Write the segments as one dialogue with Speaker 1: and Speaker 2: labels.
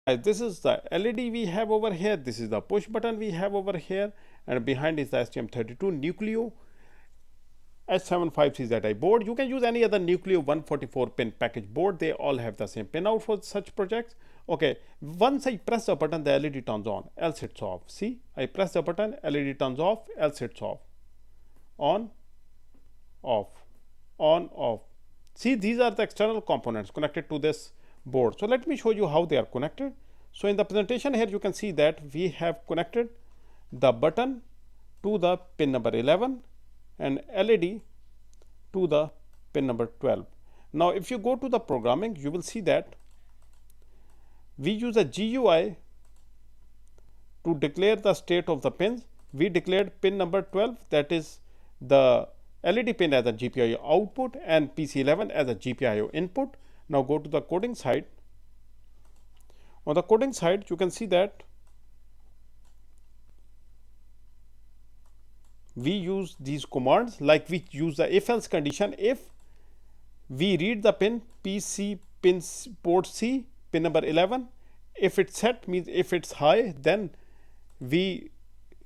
Speaker 1: This is the LED we have over here. This is the push button we have over here, and behind is the STM32 Nucleo H753zi board. You can use any other Nucleo 144 pin package board. They all have the same pin out for such projects. Okay, once I press the button, the LED turns on, else it's off. See, I press the button, LED turns off, else it's off. On, off, on, off. See, these are the external components connected to this board. So let me show you how they are connected. So in the presentation here, you can see that we have connected the button to the pin number 11 and LED to the pin number 12. Now, if you go to the programming, you will see that we use a GUI to declare the state of the pins. We declared pin number 12, that is the LED pin, as a GPIO output and PC11 as a GPIO input. Now go to the coding side. On the coding side, you can see that we use these commands, like we use the if else condition. If we read the pin PC pin port C, pin number 11, if it's set, means if it's high, then we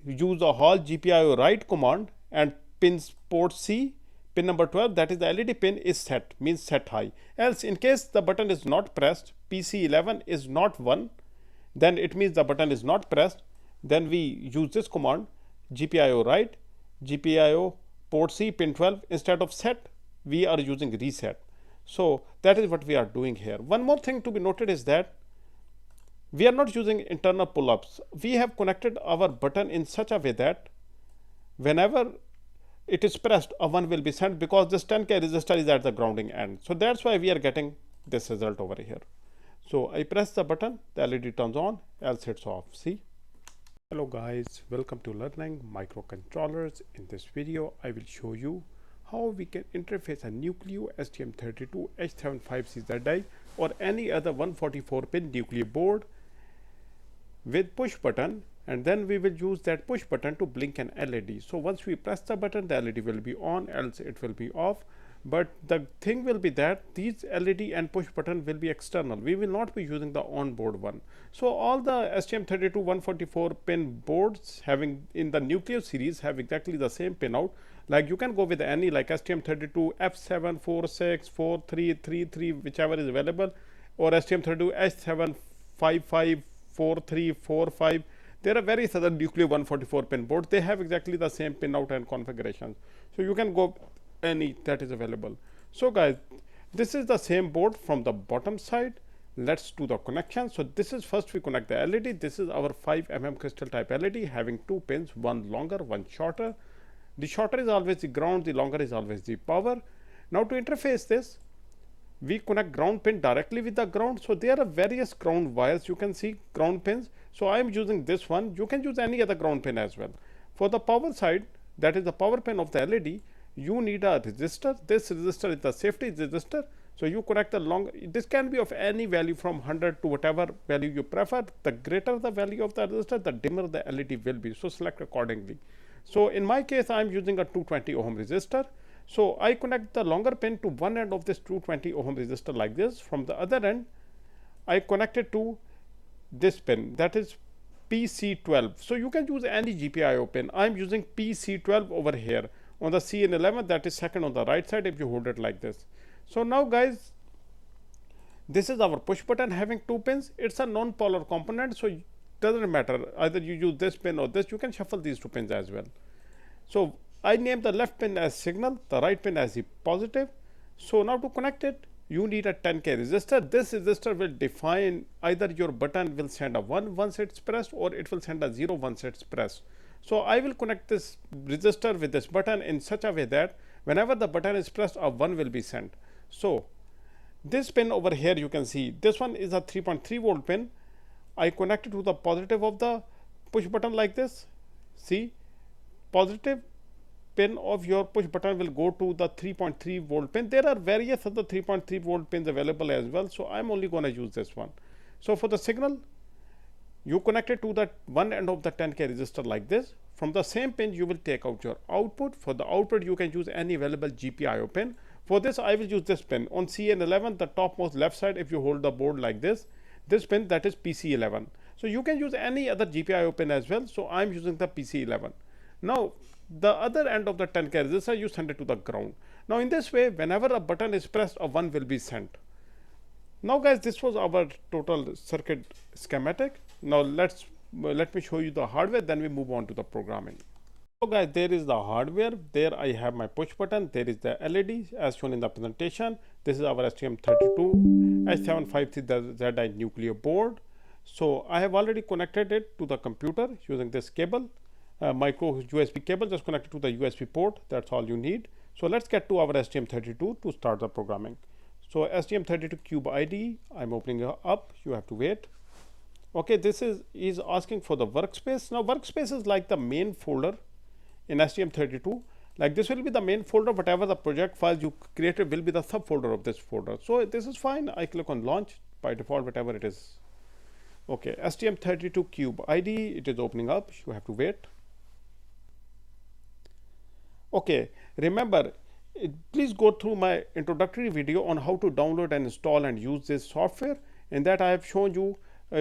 Speaker 1: use the whole GPIO write command, and pins port C, pin number 12, that is the LED pin, is set, means set high. Else, in case the button is not pressed, PC11 is not 1, then it means the button is not pressed. Then we use this command GPIO write, GPIO port C, pin 12. Instead of set, we are using reset. So that is what we are doing here. One more thing to be noted is that we are not using internal pull-ups. We have connected our button in such a way that whenever it is pressed, a 1 will be sent, because this 10K resistor is at the grounding end. So that's why we are getting this result over here. So I press the button, the LED turns on, else it's off. See? Hello guys, welcome to learning microcontrollers. In this video, I will show you how we can interface a NUCLEO-STM32H753zi or any other 144 pin Nucleo board with push button, and then we will use that push button to blink an LED. So once we press the button, the LED will be on, else it will be off. But the thing will be that these LED and push button will be external. We will not be using the onboard one. So all the STM32 144 pin boards having in the Nucleo series have exactly the same pin out. Like you can go with any, like STM32F7464333, whichever is available, or STM32H7554345. There are various other Nucleo 144 pin boards. They have exactly the same pin out and configurations. So you can go any that is available. So guys, this is the same board from the bottom side. Let's do the connection. So this is, first we connect the LED. This is our 5mm crystal type LED having two pins, one longer, one shorter. The shorter is always the ground, the longer is always the power. Now to interface this, we connect ground pin directly with the ground. So there are various ground wires. You can see ground pins. So I am using this one. You can use any other ground pin as well. For the power side, that is the power pin of the LED, you need a resistor. This resistor is the safety resistor. So you connect the long, this can be of any value from 100 to whatever value you prefer. The greater the value of the resistor, the dimmer the LED will be. So select accordingly. So in my case, I am using a 220 ohm resistor. So I connect the longer pin to one end of this 220 ohm resistor like this. From the other end, I connect it to this pin, that is PC12. So you can use any GPIO pin. I am using PC12 over here on the CN11, that is second on the right side if you hold it like this. So now guys, this is our push button having two pins. It's a non-polar component, so it doesn't matter either you use this pin or this. You can shuffle these two pins as well. So I name the left pin as signal, the right pin as the positive. So now to connect it, you need a 10K resistor. This resistor will define either your button will send a 1 once it's pressed, or it will send a 0 once it's pressed. So I will connect this resistor with this button in such a way that whenever the button is pressed, a 1 will be sent. So this pin over here, you can see this one is a 3.3 volt pin. I connect it to the positive of the push button like this. See, positive pin of your push button will go to the 3.3 volt pin. There are various other 3.3 volt pins available as well. So I'm only going to use this one. So for the signal, you connect it to the one end of the 10K resistor like this. From the same pin, you will take out your output. For the output, you can use any available GPIO pin. For this, I will use this pin. On CN11, the topmost left side, if you hold the board like this, this pin, that is PC11. So you can use any other GPIO pin as well. So I'm using the PC11. Now the other end of the 10K resistor, you send it to the ground. Now in this way, whenever a button is pressed, a 1 will be sent. Now guys, this was our total circuit schematic. Now let me show you the hardware, then we move on to the programming. So guys, there is the hardware. There I have my push button. There is the LED as shown in the presentation. This is our STM32H753zi Nucleo board. So I have already connected it to the computer using this cable, micro USB cable, just connected to the USB port. That's all you need. So let's get to our STM32 to start the programming. So STM32 cube ID, I'm opening it up. You have to wait. Okay, this is asking for the workspace. Now workspace is like the main folder in STM32. Like this will be the main folder. Whatever the project files you created will be the subfolder of this folder. So this is fine. I click on launch. By default, whatever it is. Okay, STM32 cube ID, it is opening up. You have to wait. Okay, remember, please go through my introductory video on how to download and install and use this software. In that I have shown you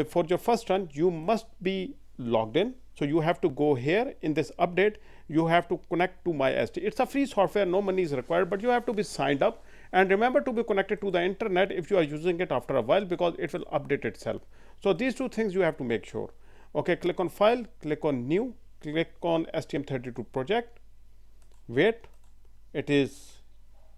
Speaker 1: for your first run, you must be logged in. So you have to go here in this update. You have to connect to my ST. It's a free software, no money is required, but you have to be signed up. And remember to be connected to the internet if you are using it after a while, because it will update itself. So these two things you have to make sure. Okay, click on file, click on new, click on STM32 project. Wait, it is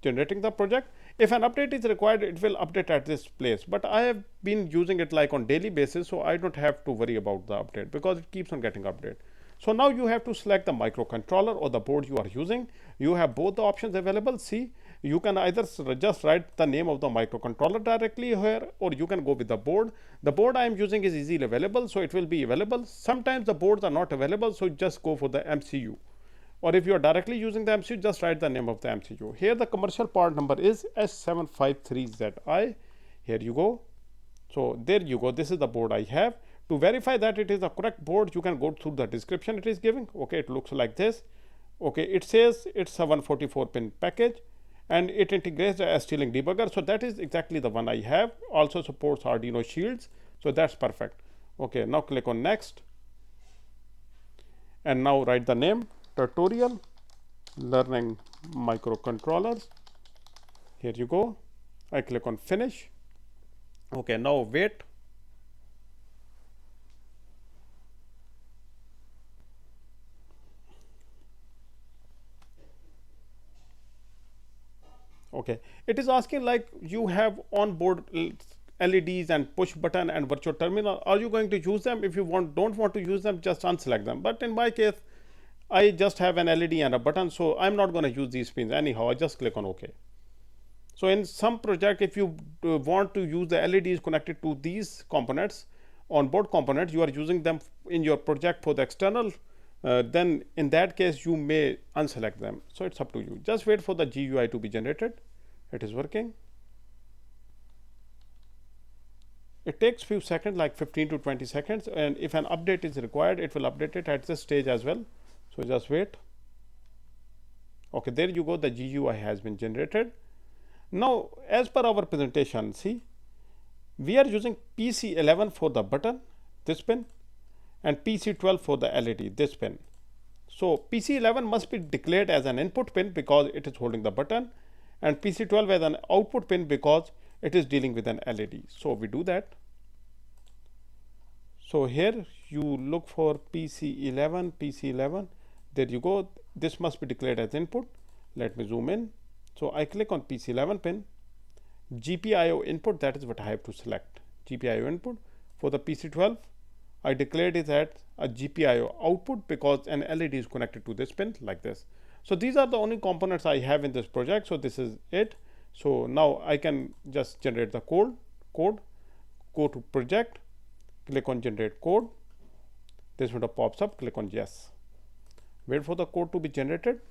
Speaker 1: generating the project. If an update is required, it will update at this place, but I have been using it like on daily basis, so I don't have to worry about the update because it keeps on getting updated. So now you have to select the microcontroller or the board you are using. You have both the options available. See, you can either just write the name of the microcontroller directly here, or you can go with the board. The board I am using is easily available, so it will be available. Sometimes the boards are not available, so just go for the MCU. Or if you are directly using the MCU, just write the name of the MCU. Here the commercial part number is S753zi. Here you go. So there you go. This is the board I have. To verify that it is the correct board, you can go through the description it is giving. Okay, it looks like this. Okay, it says it's a 144 pin package and it integrates the ST-Link debugger. So that is exactly the one I have. Also supports Arduino shields. So that's perfect. Okay, now click on next. And now write the name. Tutorial learning microcontrollers. Here you go. I click on finish. Okay, now wait. Okay, it is asking like you have onboard LEDs and push button and virtual terminal. Are you going to use them? If you don't want to use them, just unselect them. But in my case, I just have an LED and a button, so I'm not going to use these pins anyhow. I just click on OK. So in some project, if you want to use the LEDs connected to these components, onboard components, you are using them in your project for the external, then in that case you may unselect them. So it's up to you. Just wait for the GUI to be generated. It is working. It takes few seconds, like 15 to 20 seconds, and if an update is required, it will update it at this stage as well. So just wait. Okay, there you go. The GUI has been generated. Now, as per our presentation, see, we are using PC11 for the button, this pin, and PC12 for the LED, this pin. So PC11 must be declared as an input pin because it is holding the button, and PC12 as an output pin because it is dealing with an LED. So we do that. So here you look for PC11. There you go. This must be declared as input. Let me zoom in. So I click on PC11 pin. GPIO input, that is what I have to select. GPIO input. For the PC12, I declared it as a GPIO output because an LED is connected to this pin like this. So these are the only components I have in this project. So this is it. So now I can just generate the code. Go to project, click on generate code. This window pops up, click on yes. Wait for the code to be generated.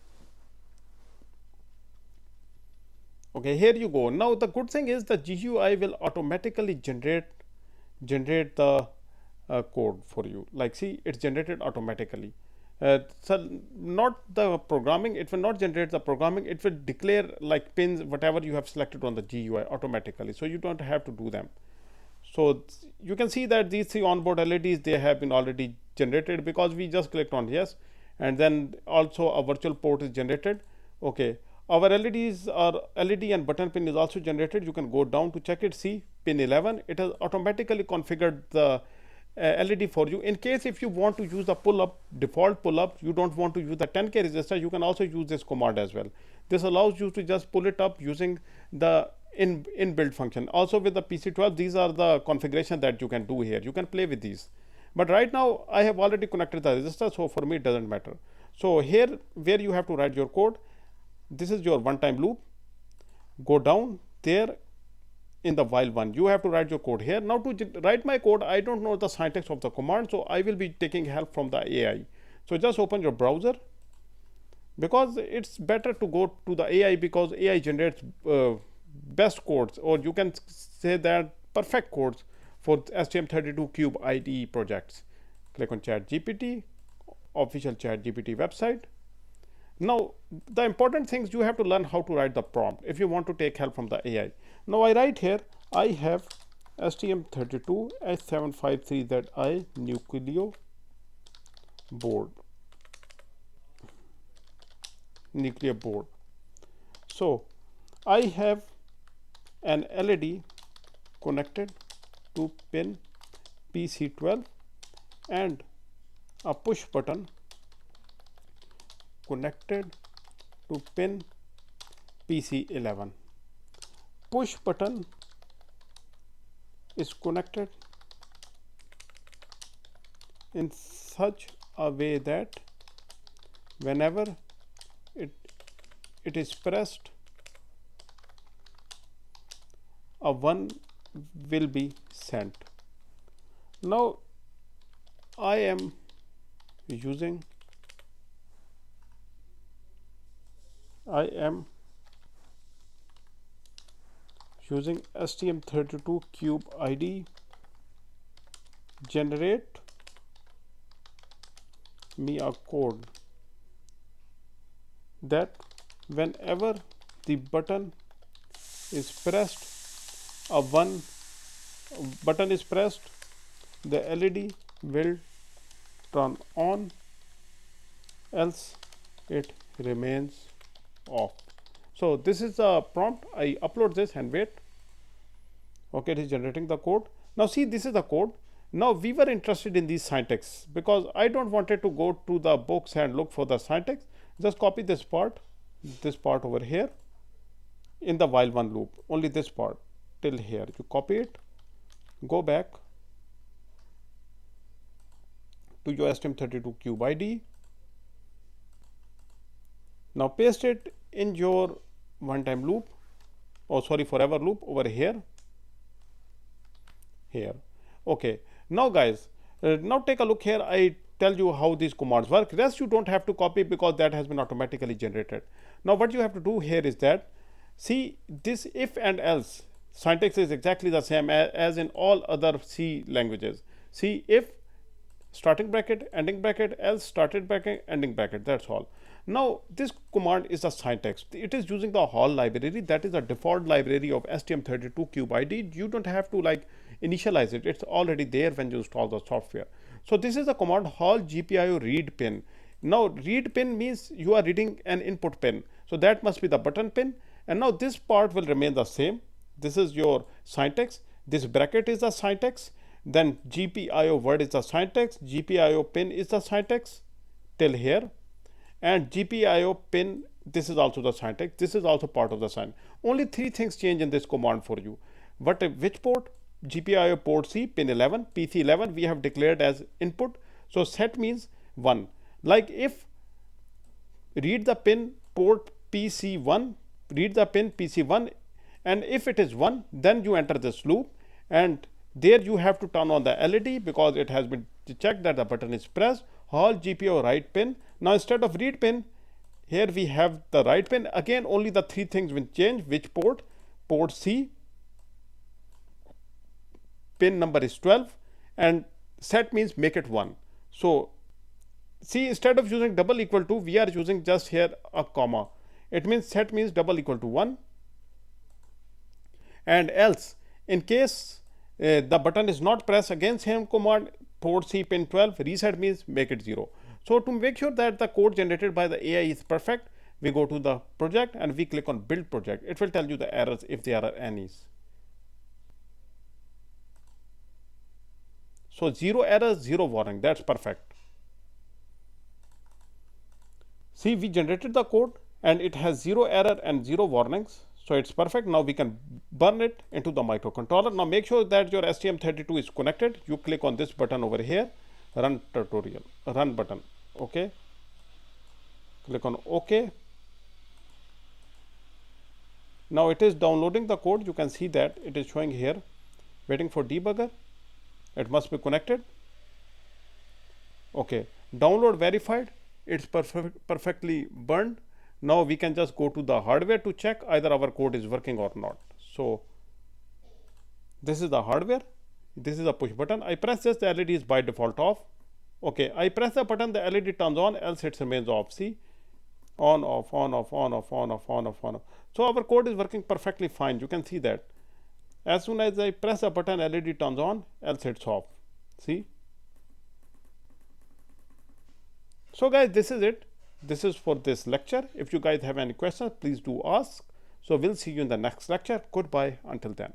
Speaker 1: Okay, here you go. Now the good thing is the GUI will automatically generate the code for you. Like see, it's generated automatically. So not the programming, it will not generate the programming, it will declare like pins, whatever you have selected on the GUI automatically. So you don't have to do them. So you can see that these three onboard LEDs, they have been already generated because we just clicked on yes, and then also a virtual port is generated. Okay, our LEDs are LED and button pin is also generated. You can go down to check it. See pin 11, it has automatically configured the LED for you. In case if you want to use the pull up, default pull up, you don't want to use the 10K resistor, you can also use this command as well. This allows you to just pull it up using the inbuilt function. Also with the PC12, these are the configuration that you can do here. You can play with these. But right now I have already connected the resistor, so for me it doesn't matter. So here where you have to write your code, this is your one-time loop. Go down there in the while one, you have to write your code here. Now to write my code, I don't know the syntax of the command, so I will be taking help from the AI. So just open your browser, because it's better to go to the AI, because AI generates best codes, or you can say that perfect codes for STM32Cube IDE projects. Click on ChatGPT, official ChatGPT website. Now the important things, you have to learn how to write the prompt if you want to take help from the AI. Now I write here, I have STM32H753zi Nucleo board. So I have an LED connected to pin PC12 and a push button connected to pin PC11. Push button is connected in such a way that whenever it is pressed, a 1 will be sent. Now I am using STM32Cube ID generate me a code that whenever the button is pressed, a 1 button is pressed, the LED will turn on, else it remains off. So this is the prompt. I upload this and wait. Okay, it is generating the code. Now see, this is the code. Now we were interested in these syntax, because I don't wanted to go to the books and look for the syntax. Just copy this part over here in the while one loop, only this part till here. You copy it, go back to your STM32Cube ID. Now paste it in your one-time loop, or sorry, forever loop over here. Okay, now guys, now take a look here. I tell you how these commands work. Rest you don't have to copy, because that has been automatically generated. Now what you have to do here is that, see, this if and else syntax is exactly the same as in all other C languages. See, if starting bracket, ending bracket, else started bracket, ending bracket, that's all. Now this command is a syntax. It is using the HAL library, that is a default library of STM32Cube ID. You don't have to like initialize it, it's already there when you install the software. So this is the command HAL GPIO read pin. Now read pin means you are reading an input pin, so that must be the button pin. And now this part will remain the same. This is your syntax, this bracket is the syntax, then GPIO word is the syntax, GPIO pin is the syntax till here, and GPIO pin, this is also the syntax, this is also part of the syntax. Only 3 things change in this command for you. Which port? GPIO port C, pin 11, PC11 we have declared as input, so set means 1. Like if read the pin port PC1, read the pin PC1, and if it is 1, then you enter this loop, and there you have to turn on the LED, because it has been checked that the button is pressed. HAL GPIO write pin. Now instead of read pin, here we have the write pin. Again, only the 3 things will change. Which port? Port C, pin number is 12, and set means make it 1. So see, instead of using double equal to, we are using just here a comma. It means set means double equal to 1, and else in case the button is not pressed against same command, port C pin 12, reset means make it 0. So to make sure that the code generated by the AI is perfect, we go to the project and we click on build project. It will tell you the errors if there are any. So 0 errors, 0 warning, that's perfect. See, we generated the code and it has 0 error and 0 warnings. So it's perfect. Now we can burn it into the microcontroller. Now make sure that your STM32 is connected. You click on this button over here, run tutorial, run button. Okay. Click on OK. Now it is downloading the code. You can see that it is showing here, waiting for debugger. It must be connected. Okay. Download verified. It's perfectly burned. Now we can just go to the hardware to check either our code is working or not. So this is the hardware. This is a push button. I press this, the LED is by default off. Okay, I press the button, the LED turns on, else it remains off. See, on, off, on, off, on, off, on, off, on, off, on, off. So our code is working perfectly fine. You can see that. As soon as I press the button, LED turns on, else it's off. See. So guys, this is it. This is for this lecture. If you guys have any questions, please do ask. So we'll see you in the next lecture. Goodbye until then.